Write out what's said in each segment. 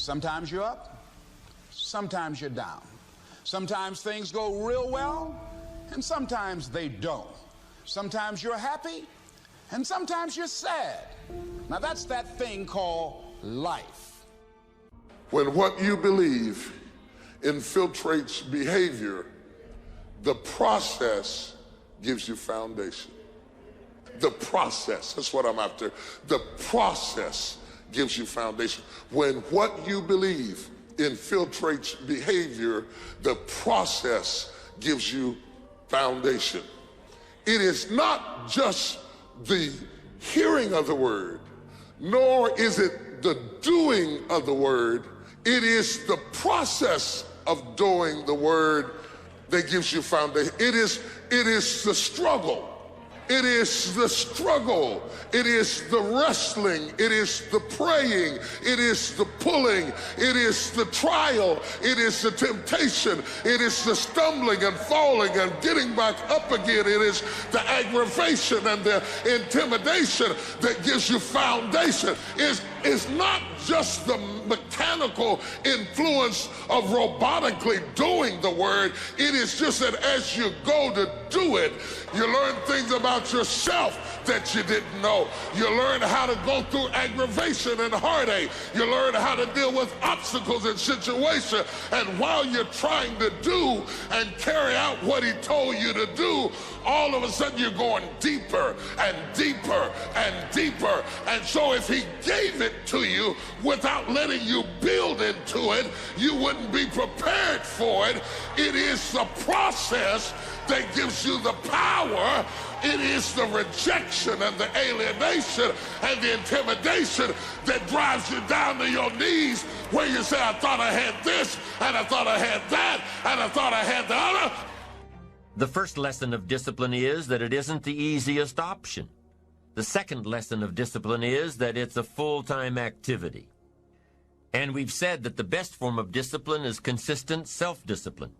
Sometimes you're up, sometimes you're down. Sometimes things go real well, and sometimes they don't. Sometimes you're happy, and sometimes you're sad. Now that's that thing called life. When what you believe infiltrates behavior, the process gives you foundation. The process, that's what I'm after. The process gives you foundation. When what you believe infiltrates behavior, the process gives you foundation. It is not just the hearing of the word, nor is it the doing of the word. It is the process of doing the word that gives you foundation. It is the struggle. It is the struggle. It is the wrestling. It is the praying. It is the pulling. It is the trial. It is the temptation. It is the stumbling and falling and getting back up again. It is the aggravation and the intimidation that gives you foundation. It's not just the mechanical influence of robotically doing the word. It is just that as you go to do it, you learn things about yourself that you didn't know. You learn how to go through aggravation and heartache. You learn how to deal with obstacles and situations. And while you're trying to do and carry out what he told you to do, all of a sudden you're going deeper and deeper and deeper. And so if he gave it to you without letting you build into it, you wouldn't be prepared for it. It is the process that gives you the power. It is the rejection and the alienation and the intimidation that drives you down to your knees, where you say, I thought I had this, and I thought I had that, and I thought I had the other. The first lesson of discipline is that it isn't the easiest option. The second lesson of discipline is that it's a full-time activity. And we've said that the best form of discipline is consistent self-discipline.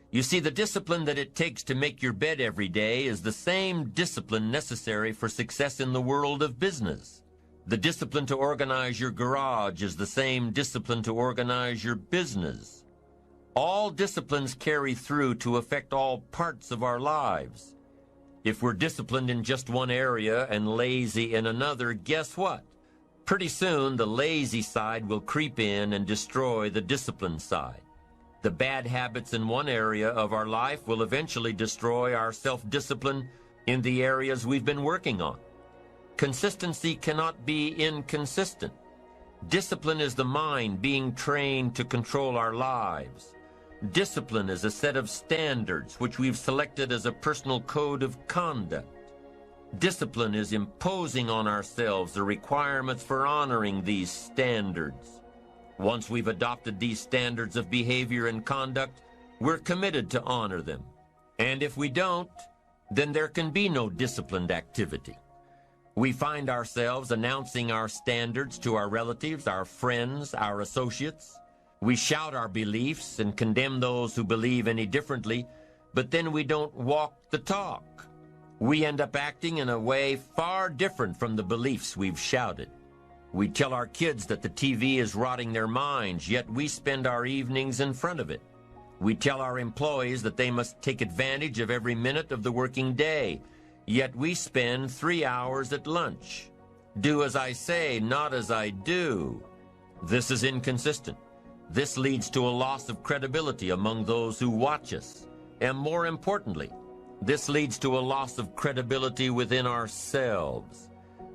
You see, the discipline that it takes to make your bed every day is the same discipline necessary for success in the world of business. The discipline to organize your garage is the same discipline to organize your business. All disciplines carry through to affect all parts of our lives. If we're disciplined in just one area and lazy in another, guess what? Pretty soon, the lazy side will creep in and destroy the disciplined side. The bad habits in one area of our life will eventually destroy our self-discipline in the areas we've been working on. Consistency cannot be inconsistent. Discipline is the mind being trained to control our lives. Discipline is a set of standards which we've selected as a personal code of conduct. Discipline is imposing on ourselves the requirements for honoring these standards. Once we've adopted these standards of behavior and conduct, we're committed to honor them. And if we don't, then there can be no disciplined activity. We find ourselves announcing our standards to our relatives, our friends, our associates. We shout our beliefs and condemn those who believe any differently, but then we don't walk the talk. We end up acting in a way far different from the beliefs we've shouted. We tell our kids that the TV is rotting their minds, yet we spend our evenings in front of it. We tell our employees that they must take advantage of every minute of the working day, yet we spend 3 hours at lunch. Do as I say, not as I do. This is inconsistent. This leads to a loss of credibility among those who watch us. And more importantly, this leads to a loss of credibility within ourselves.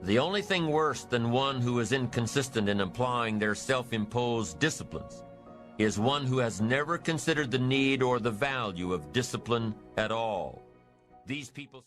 The only thing worse than one who is inconsistent in applying their self-imposed disciplines is one who has never considered the need or the value of discipline at all. These people